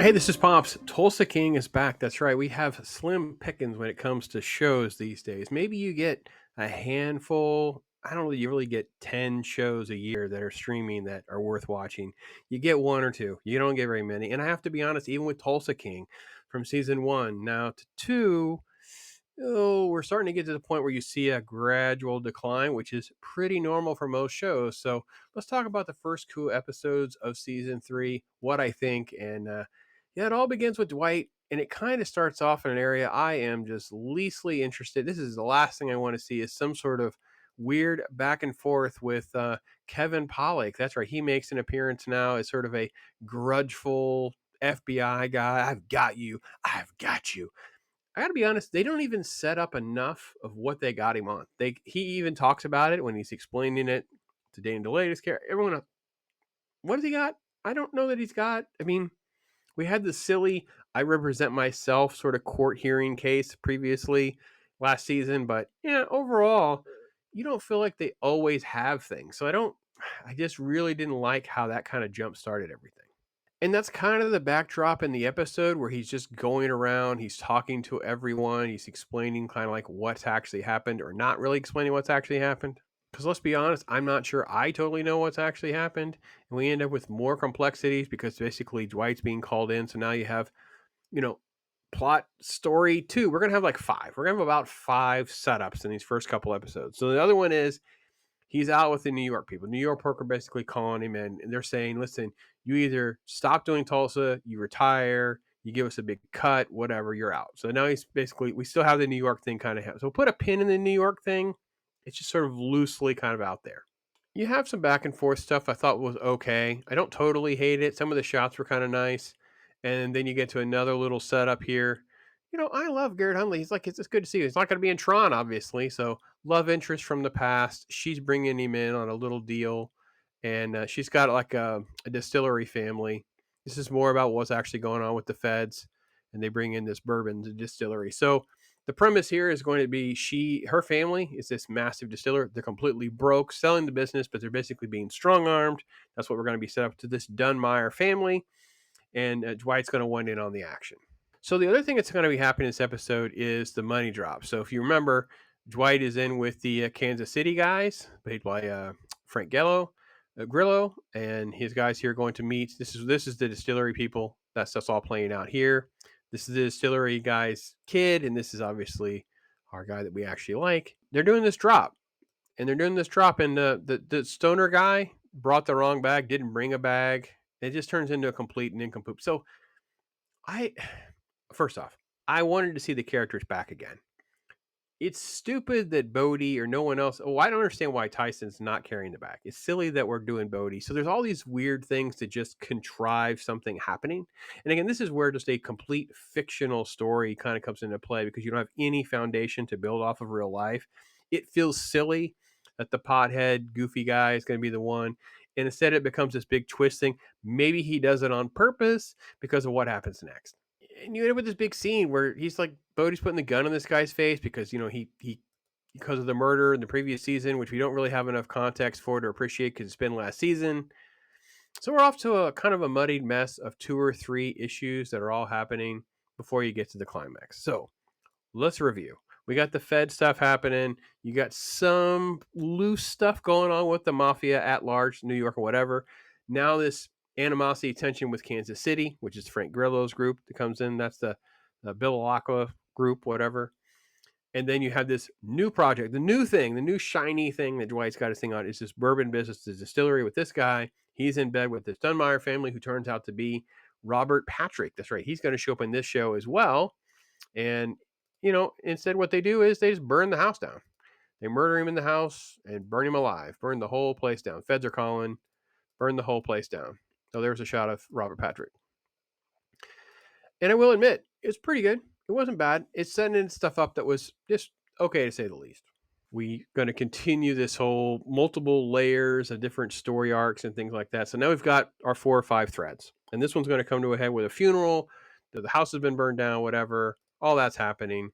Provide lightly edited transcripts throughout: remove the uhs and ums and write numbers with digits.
Hey, this is Pops. Tulsa King is back. That's right. We have slim pickings when it comes to shows these days. Maybe you get a handful. I don't know. You really get 10 shows a year that are streaming that are worth watching. You get one or two. You don't get very many. And I have to be honest, even with Tulsa King from season one now to two, oh, we're starting to get to the point where you see a gradual decline, which is pretty normal for most shows. So let's talk about the first two episodes of season three, what I think. And yeah, it all begins with Dwight, and it kind of starts off in an area I am just leastly interested. This is the last thing I want to see is some sort of weird back and forth with Kevin Pollak. That's right. He makes an appearance now as sort of a grudgeful FBI guy. I've got you. I've got you. I gotta be honest, they don't even set up enough of what they got him on. He even talks about it when he's explaining it to Dane DeLay's character. Everyone else, what does he got? I don't know that he's got. I mean, we had the silly "I represent myself" sort of court hearing case previously last season, but yeah, overall, you don't feel like they always have things. So I just really didn't like how that kind of jump started everything. And that's kind of the backdrop in the episode where he's just going around, he's talking to everyone, he's explaining kind of like what's actually happened or not really explaining what's actually happened. Because let's be honest, I'm not sure I totally know what's actually happened. And we end up with more complexities because basically Dwight's being called in. So now you have, you know, plot story two. We're going to have like five. We're going to have about five setups in these first couple episodes. So the other one is he's out with the New York people. New York Poker basically calling him in, and they're saying, "Listen, you either stop doing Tulsa, you retire, you give us a big cut, whatever, you're out." So now he's basically we still have the New York thing kind of. So we'll put a pin in the New York thing. It's just sort of loosely kind of out there. You have some back and forth stuff I thought was okay. I don't totally hate it. Some of the shots were kind of nice. And then you get to another little setup here. I love Garrett Hundley. He's like, it's good to see you. He's not going to be in Tron, obviously. So, love interest from the past. She's bringing him in on a little deal. And she's got like a distillery family. This is more about what's actually going on with the feds. And they bring in this bourbon distillery. So, the premise here is going to be her family is this massive distiller. They're completely broke, selling the business, but they're basically being strong armed. That's what we're going to be set up to this Dunmire family, and Dwight's going to want in on the action. So the other thing that's going to be happening in this episode is the money drop. So if you remember, Dwight is in with the Kansas City guys, played by Frank Grillo, and his guys here are going to meet. This is the distillery people. That's all playing out here. This is the distillery guy's kid, and this is obviously our guy that we actually like. They're doing this drop, and the stoner guy brought the wrong bag, didn't bring a bag. It just turns into a complete nincompoop. So I first off, I wanted to see the characters back again. It's stupid that Bodie or no one else. Oh, I don't understand why Tyson's not carrying the bag. It's silly that we're doing Bodie. So there's all these weird things to just contrive something happening. And again, this is where just a complete fictional story kind of comes into play because you don't have any foundation to build off of real life. It feels silly that the pothead, goofy guy is going to be the one. And instead, it becomes this big twist thing. Maybe he does it on purpose because of what happens next. And you end up with this big scene where he's like Bodie's putting the gun in this guy's face because he because of the murder in the previous season, which we don't really have enough context for to appreciate because it's been last season. So we're off to a kind of a muddied mess of two or three issues that are all happening before you get to the climax. So let's review. We got the Fed stuff happening. You got some loose stuff going on with the mafia at large, New York or whatever. Now this animosity tension with Kansas City, which is Frank Grillo's group that comes in. That's the Bill Okla group, whatever. And then you have this new project, the new thing, the new shiny thing that Dwight's got his thing on is this bourbon business, this distillery with this guy. He's in bed with this Dunmire family who turns out to be Robert Patrick. That's right. He's going to show up in this show as well. And, instead what they do is they just burn the house down. They murder him in the house and burn him alive, burn the whole place down. Feds are calling, burn the whole place down. So there's a shot of Robert Patrick. And I will admit, it's pretty good. It wasn't bad. It's setting in stuff up that was just okay to say the least. We're going to continue this whole multiple layers of different story arcs and things like that. So now we've got our 4 or 5 threads. And this one's going to come to a head with a funeral. The house has been burned down, whatever. All that's happening.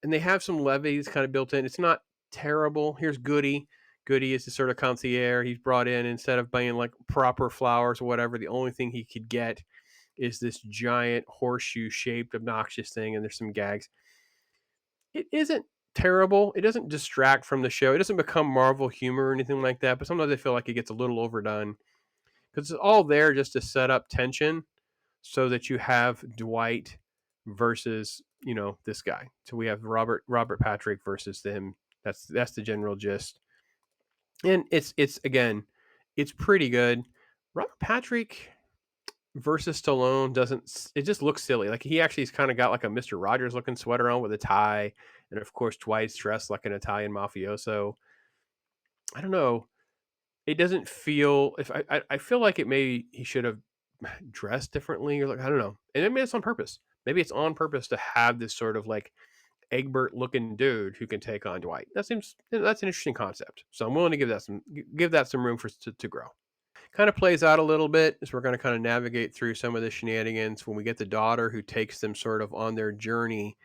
And they have some levies kind of built in. It's not terrible. Here's Goody. Goody is the sort of concierge. He's brought in instead of buying like proper flowers or whatever. The only thing he could get is this giant horseshoe shaped obnoxious thing, and there's some gags. It isn't terrible. It doesn't distract from the show. It doesn't become Marvel humor or anything like that. But sometimes I feel like it gets a little overdone because it's all there just to set up tension so that you have Dwight versus this guy. So we have Robert Patrick versus them. That's the general gist, and it's again, it's pretty good. Robert Patrick versus Stallone doesn't. It just looks silly. Like he actually's kind of got like a Mister Rogers looking sweater on with a tie, and of course Dwight's dressed like an Italian mafioso. I don't know. It doesn't feel. If I feel like it maybe he should have dressed differently, or like I don't know. And maybe it's on purpose. Maybe it's on purpose to have this sort of like Egbert looking dude who can take on Dwight. That's an interesting concept. So I'm willing to give that some room to grow. Kind of plays out a little bit as we're going to kind of navigate through some of the shenanigans when we get the daughter who takes them sort of on their journey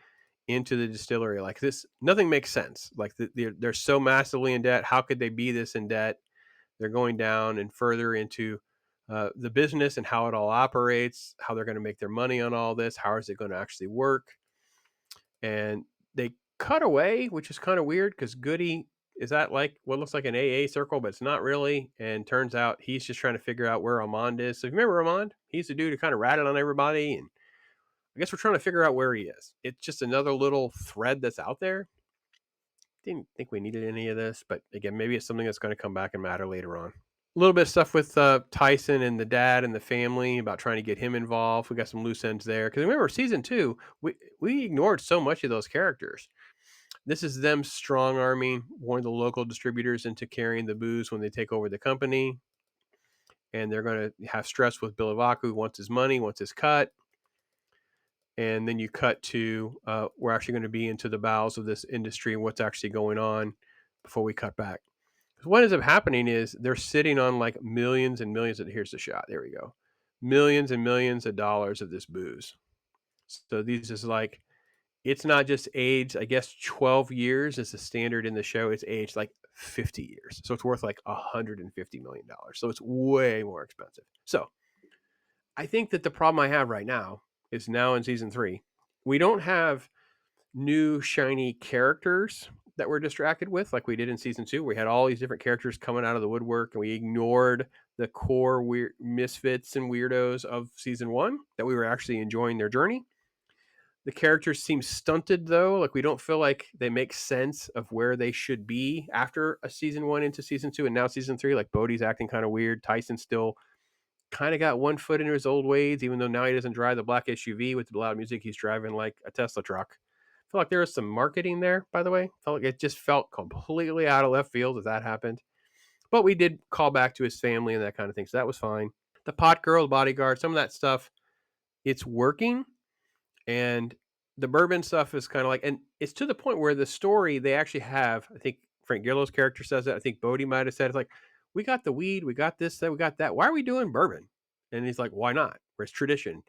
into the distillery. Like this, nothing makes sense. Like they're so massively in debt. How could they be this in debt? They're going down and further into the business and how it all operates, how they're going to make their money on all this, how is it going to actually work. And they cut away, which is kind of weird because Goody is at like what looks like an AA circle, but it's not really. And turns out he's just trying to figure out where Armand is. So if you remember Armand, he's the dude who kind of ratted on everybody. And I guess we're trying to figure out where he is. It's just another little thread that's out there. Didn't think we needed any of this, but again, maybe it's something that's going to come back and matter later on. A little bit of stuff with Tyson and the dad and the family about trying to get him involved. We got some loose ends there because remember season 2, we ignored so much of those characters. This is them strong arming one of the local distributors into carrying the booze when they take over the company, and they're going to have stress with Billy Vaca, who wants his money, wants his cut. And then you cut to we're actually going to be into the bowels of this industry and what's actually going on before we cut back. What ends up happening is they're sitting on like millions and millions of here's the shot. There we go. Millions and millions of dollars of this booze. So these is like it's not just aged, I guess 12 years is the standard in the show. It's aged like 50 years. So it's worth like $150 million. So it's way more expensive. So I think that the problem I have right now is now in season 3, we don't have new shiny characters that we're distracted with like we did in season 2. We had all these different characters coming out of the woodwork and we ignored the core weird misfits and weirdos of season 1 that we were actually enjoying their journey. The characters seem stunted though. Like we don't feel like they make sense of where they should be after a season 1 into season 2 and now season 3. Like Bodhi's acting kind of weird. Tyson still kind of got one foot in his old ways, even though now he doesn't drive the black SUV with the loud music. He's driving like a Tesla truck. I feel like there was some marketing there, by the way. Felt like it just felt completely out of left field as that happened. But we did call back to his family and that kind of thing, so that was fine. The pot girl, the bodyguard, some of that stuff, it's working. And the bourbon stuff is kind of like, and it's to the point where the story they actually have, I think Frank Grillo's character says it. I think Bodhi might have said it's like, we got the weed, we got this, we got that. Why are we doing bourbon? And he's like, why not? Where's tradition?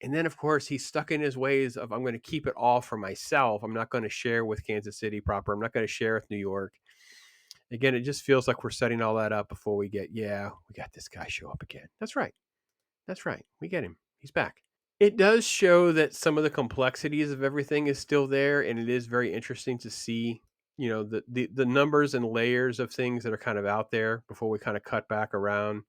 And then, of course, he's stuck in his ways of, I'm going to keep it all for myself. I'm not going to share with Kansas City proper. I'm not going to share with New York. Again, it just feels like we're setting all that up before we get, we got this guy show up again. That's right. That's right. We get him. He's back. It does show that some of the complexities of everything is still there, and it is very interesting to see, the numbers and layers of things that are kind of out there before we kind of cut back around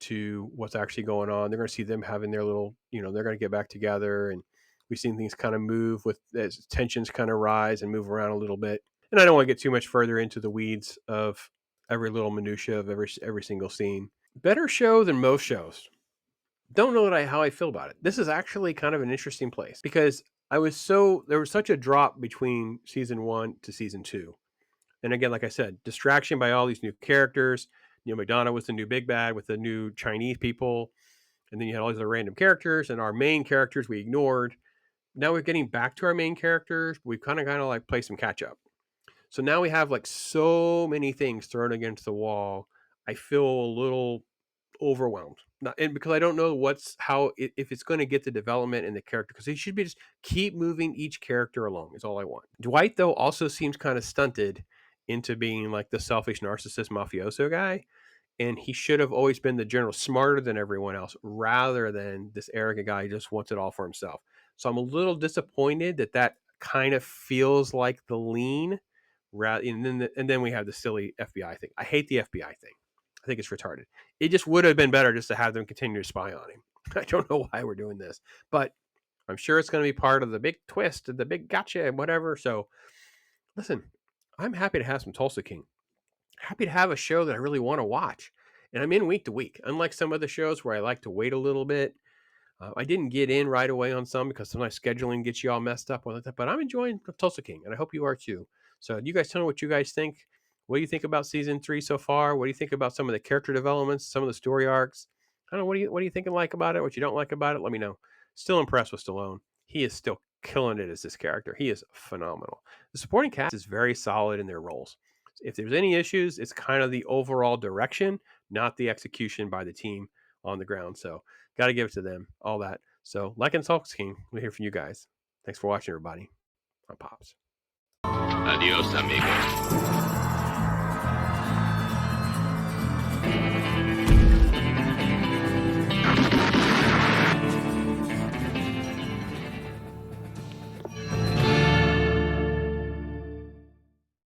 to what's actually going on. They're going to see them having their little, they're going to get back together, and we've seen things kind of move with as tensions kind of rise and move around a little bit. And I don't want to get too much further into the weeds of every little minutia of every single scene. Better show than most shows. Don't know how I feel about it. This is actually kind of an interesting place because there was such a drop between season 1 to season 2. And again, like I said, distraction by all these new characters. Madonna was the new big bad with the new Chinese people. And then you had all these other random characters, and our main characters we ignored. Now we're getting back to our main characters. We've kind of like play some catch up. So now we have like so many things thrown against the wall. I feel a little overwhelmed, and because I don't know if it's going to get the development in the character, because he should be just keep moving each character along is all I want. Dwight though also seems kind of stunted into being like the selfish narcissist mafioso guy, and he should have always been the general, smarter than everyone else, rather than this arrogant guy who just wants it all for himself. So I'm a little disappointed that that kind of feels like the lean, and then we have the silly FBI thing. I hate the FBI thing. I think it's retarded. It just would have been better just to have them continue to spy on him. I don't know why we're doing this, but I'm sure it's going to be part of the big twist, the big gotcha, and whatever. So listen, I'm happy to have some Tulsa King. Happy to have a show that I really want to watch. And I'm in week to week. Unlike some other shows where I like to wait a little bit, I didn't get in right away on some because sometimes scheduling gets you all messed up with it. But I'm enjoying Tulsa King, and I hope you are too. So, you guys tell me what you guys think. What do you think about season 3 so far? What do you think about some of the character developments, some of the story arcs? I don't know. What are you thinking like about it? What you don't like about it? Let me know. Still impressed with Stallone. He is still killing it as this character. He is phenomenal. The supporting cast is very solid in their roles. If there's any issues, it's kind of the overall direction, not the execution by the team on the ground. So, got to give it to them. All that. So, like and Tulsa King, we'll hear from you guys. Thanks for watching, everybody. I'm Pops. Adios, amigo.